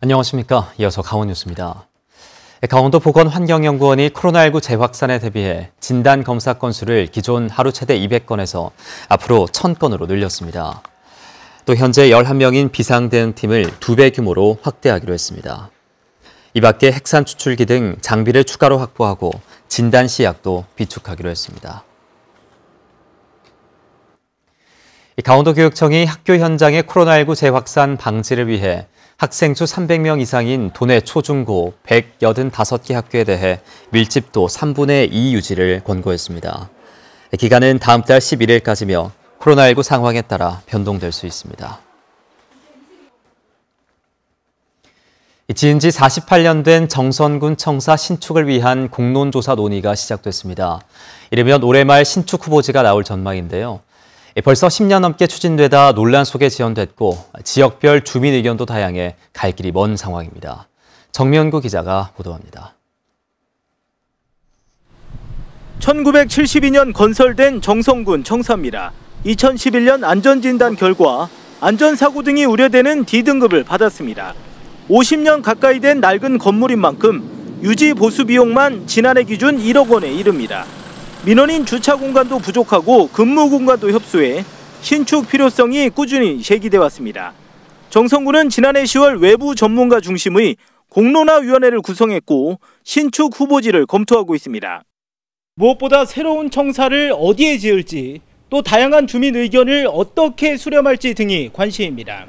안녕하십니까. 이어서 강원 뉴스입니다. 강원도 보건환경연구원이 코로나19 재확산에 대비해 진단검사 건수를 기존 하루 최대 200건에서 앞으로 1000건으로 늘렸습니다. 또 현재 11명인 비상대응팀을 2배 규모로 확대하기로 했습니다. 이 밖에 핵산 추출기 등 장비를 추가로 확보하고 진단 시약도 비축하기로 했습니다. 강원도교육청이 학교 현장의 코로나19 재확산 방지를 위해 학생 수 300명 이상인 도내 초중고 185개 학교에 대해 밀집도 3분의 2 유지를 권고했습니다. 기간은 다음 달 11일까지며 코로나19 상황에 따라 변동될 수 있습니다. 지은 지 48년 된 정선군 청사 신축을 위한 공론조사 논의가 시작됐습니다. 이르면 올해 말 신축 후보지가 나올 전망인데요. 벌써 10년 넘게 추진되다 논란 속에 지연됐고 지역별 주민 의견도 다양해 갈 길이 먼 상황입니다. 정면구 기자가 보도합니다. 1972년 건설된 정선군 청사입니다. 2011년 안전진단 결과 안전사고 등이 우려되는 D등급을 받았습니다. 50년 가까이 된 낡은 건물인 만큼 유지 보수 비용만 지난해 기준 1억 원에 이릅니다. 민원인 주차 공간도 부족하고 근무 공간도 협소해 신축 필요성이 꾸준히 제기돼 왔습니다. 정선군은 지난해 10월 외부 전문가 중심의 공론화위원회를 구성했고 신축 후보지를 검토하고 있습니다. 무엇보다 새로운 청사를 어디에 지을지 또 다양한 주민 의견을 어떻게 수렴할지 등이 관심입니다.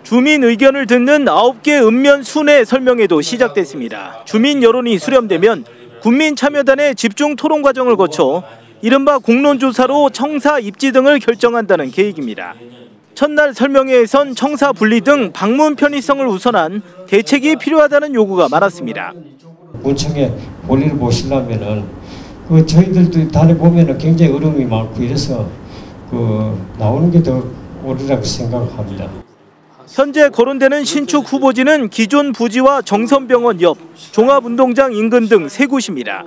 주민 의견을 듣는 9개 읍면 순회 설명회도 시작됐습니다. 주민 여론이 수렴되면 국민참여단의 집중 토론 과정을 거쳐 이른바 공론조사로 청사 입지 등을 결정한다는 계획입니다. 첫날 설명회에선 청사 분리 등 방문 편의성을 우선한 대책이 필요하다는 요구가 많았습니다. 군청에 볼일을 보시려면은 저희들도 다녀보면은 굉장히 어려움이 많고 이래서 나오는 게 더 옳으라고 생각합니다. 현재 거론되는 신축 후보지는 기존 부지와 정선병원 옆, 종합운동장 인근 등 3곳입니다.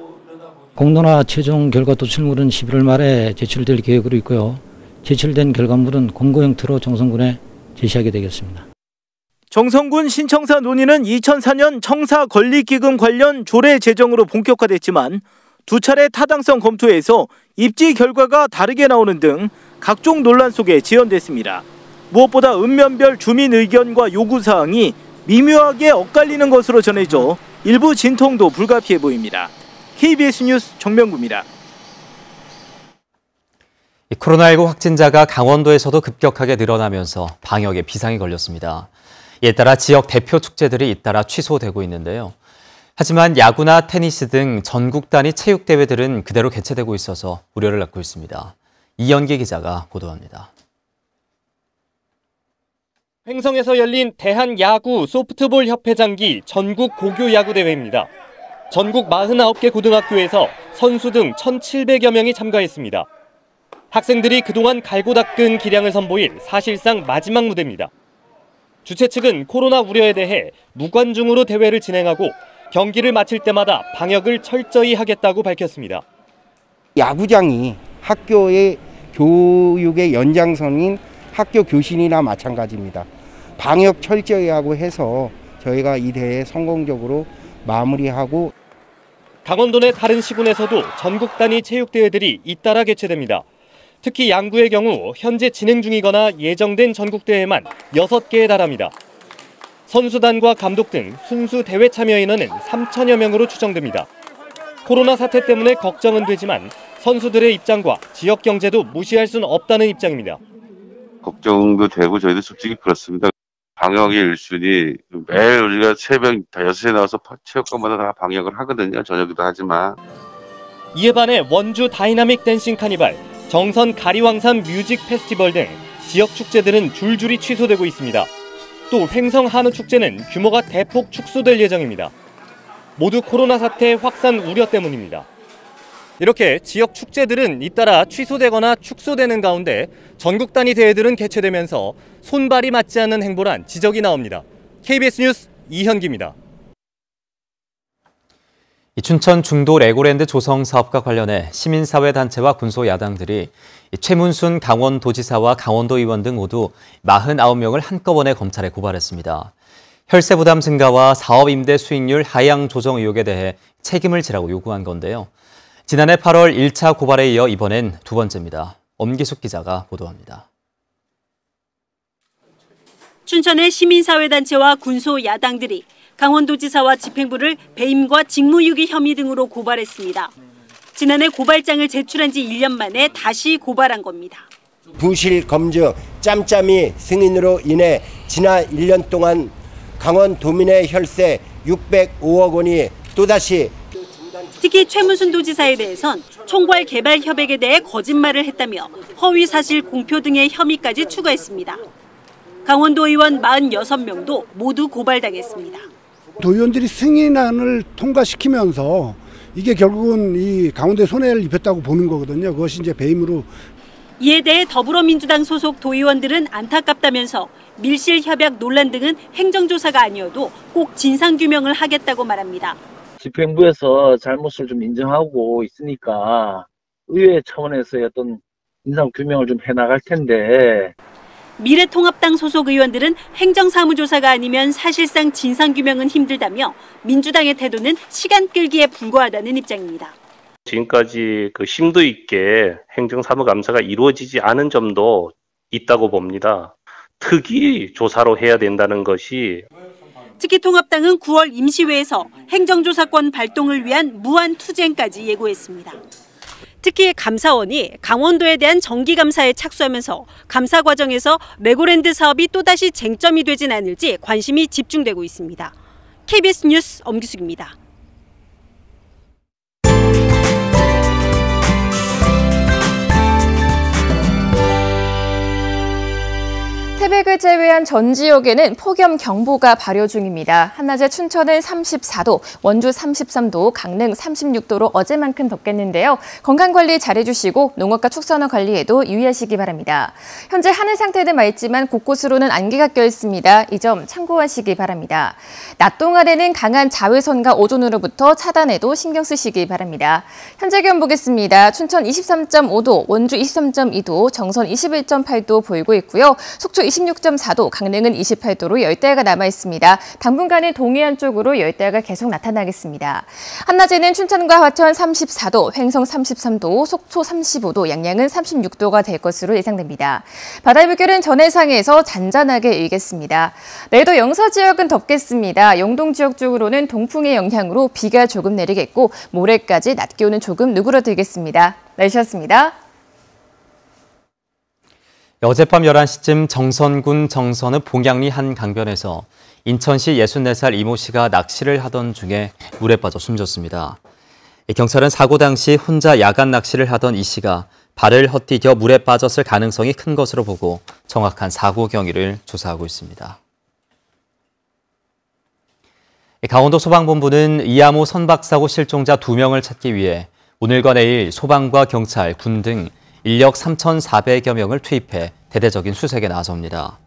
공론화 최종 결과 도출물은 11월 말에 제출될 계획으로 있고요. 제출된 결과물은 공고 형태로 정선군에 제시하게 되겠습니다. 정선군 신청사 논의는 2004년 청사 건립기금 관련 조례 제정으로 본격화됐지만 두 차례 타당성 검토에서 입지 결과가 다르게 나오는 등 각종 논란 속에 지연됐습니다. 무엇보다 읍면별 주민 의견과 요구사항이 미묘하게 엇갈리는 것으로 전해져 일부 진통도 불가피해 보입니다. KBS 뉴스 정명구입니다. 코로나19 확진자가 강원도에서도 급격하게 늘어나면서 방역에 비상이 걸렸습니다. 이에 따라 지역 대표 축제들이 잇따라 취소되고 있는데요. 하지만 야구나 테니스 등 전국 단위 체육대회들은 그대로 개최되고 있어서 우려를 낳고 있습니다. 이연기 기자가 보도합니다. 횡성에서 열린 대한야구 소프트볼 협회 장기 전국 고교야구대회입니다. 전국 49개 고등학교에서 선수 등 1,700여 명이 참가했습니다. 학생들이 그동안 갈고 닦은 기량을 선보일 사실상 마지막 무대입니다. 주최 측은 코로나 우려에 대해 무관중으로 대회를 진행하고 경기를 마칠 때마다 방역을 철저히 하겠다고 밝혔습니다. 야구장이 학교의 교육의 연장선인 학교 교신이나 마찬가지입니다. 방역 철저히 하고 해서 저희가 이 대회 성공적으로 마무리하고. 강원도 내 다른 시군에서도 전국 단위 체육대회들이 잇따라 개최됩니다. 특히 양구의 경우 현재 진행 중이거나 예정된 전국대회만 6개에 달합니다. 선수단과 감독 등 순수 대회 참여 인원은 3천여 명으로 추정됩니다. 코로나 사태 때문에 걱정은 되지만 선수들의 입장과 지역 경제도 무시할 수는 없다는 입장입니다. 걱정도 되고 저희도 솔직히 그렇습니다. 방역의 1순위 매일 우리가 새벽 5시에 나와서 체육관마다 다 방역을 하거든요. 저녁에도 하지만. 이에 반해 원주 다이나믹 댄싱 카니발, 정선 가리왕산 뮤직 페스티벌 등 지역 축제들은 줄줄이 취소되고 있습니다. 또 횡성 한우 축제는 규모가 대폭 축소될 예정입니다. 모두 코로나 사태 확산 우려 때문입니다. 이렇게 지역 축제들은 잇따라 취소되거나 축소되는 가운데 전국 단위 대회들은 개최되면서 손발이 맞지 않는 행보란 지적이 나옵니다. KBS 뉴스 이현기입니다. 춘천 중도 레고랜드 조성 사업과 관련해 시민사회단체와 군소야당들이 최문순 강원도지사와 강원도의원 등 모두 49명을 한꺼번에 검찰에 고발했습니다. 혈세 부담 증가와 사업 임대 수익률 하향 조정 의혹에 대해 책임을 지라고 요구한 건데요. 지난해 8월 1차 고발에 이어 이번엔 두 번째입니다. 엄기숙 기자가 보도합니다. 춘천의 시민사회단체와 군소 야당들이 강원도지사와 집행부를 배임과 직무유기 혐의 등으로 고발했습니다. 지난해 고발장을 제출한 지 1년 만에 다시 고발한 겁니다. 부실 검증 짬짬이 승인으로 인해 지난 1년 동안 강원도민의 혈세 605억 원이 또다시 특히 최무순 도지사에 대해선 총괄 개발 협약에 대해 거짓말을 했다며 허위 사실 공표 등의 혐의까지 추가했습니다. 강원도 의원 46명도 모두 고발당했습니다. 도의원들이 승인안을 통과시키면서 이게 결국은 이 강원도에 손해를 입혔다고 보는 거거든요. 그것이 이제 배임으로. 이에 대해 더불어민주당 소속 도의원들은 안타깝다면서 밀실협약 논란 등은 행정조사가 아니어도 꼭 진상규명을 하겠다고 말합니다. 집행부에서 잘못을 좀 인정하고 있으니까 의회 차원에서의 어떤 진상규명을 좀 해나갈 텐데. 미래통합당 소속 의원들은 행정사무조사가 아니면 사실상 진상규명은 힘들다며 민주당의 태도는 시간 끌기에 불과하다는 입장입니다. 지금까지 심도 있게 행정사무감사가 이루어지지 않은 점도 있다고 봅니다. 특이 조사로 해야 된다는 것이. 특히 통합당은 9월 임시회에서 행정조사권 발동을 위한 무한투쟁까지 예고했습니다. 특히 감사원이 강원도에 대한 정기감사에 착수하면서 감사 과정에서 레고랜드 사업이 또다시 쟁점이 되진 않을지 관심이 집중되고 있습니다. KBS 뉴스 엄기숙입니다. 태백을 제외한 전 지역에는 폭염경보가 발효 중입니다. 한낮에 춘천은 34도, 원주 33도, 강릉 36도로 어제만큼 덥겠는데요. 건강관리 잘해주시고 농업과 축산업 관리에도 유의하시기 바랍니다. 현재 하늘 상태는 맑지만 곳곳으로는 안개가 껴있습니다. 이 점 참고하시기 바랍니다. 낮 동안에는 강한 자외선과 오존으로부터 차단에도 신경 쓰시기 바랍니다. 현재 기온 보겠습니다. 춘천 23.5도, 원주 23.2도, 정선 21.8도 보이고 있고요. 속초 26.4도, 강릉은 28도로 열대야가 남아있습니다. 당분간은 동해안 쪽으로 열대야가 계속 나타나겠습니다. 한낮에는 춘천과 화천 34도, 횡성 33도, 속초 35도, 양양은 36도가 될 것으로 예상됩니다. 바다의 물결은 전해상에서 잔잔하게 일겠습니다. 내일도 영서 지역은 덥겠습니다. 영동 지역 쪽으로는 동풍의 영향으로 비가 조금 내리겠고 모레까지 낮 기온은 조금 누그러들겠습니다. 날씨였습니다. 어젯밤 11시쯤 정선군 정선읍 봉양리 한 강변에서 인천시 64살 이모 씨가 낚시를 하던 중에 물에 빠져 숨졌습니다. 경찰은 사고 당시 혼자 야간 낚시를 하던 이 씨가 발을 헛디뎌 물에 빠졌을 가능성이 큰 것으로 보고 정확한 사고 경위를 조사하고 있습니다. 강원도 소방본부는 이암호 선박사고 실종자 2명을 찾기 위해 오늘과 내일 소방과 경찰, 군 등 인력 3,400여 명을 투입해 대대적인 수색에 나섭니다.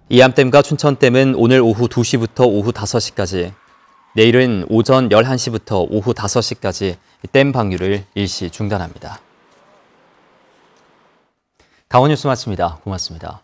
이암댐과 춘천댐은 오늘 오후 2시부터 오후 5시까지, 내일은 오전 11시부터 오후 5시까지 댐 방류를 일시 중단합니다. 강원 뉴스 마칩니다. 고맙습니다.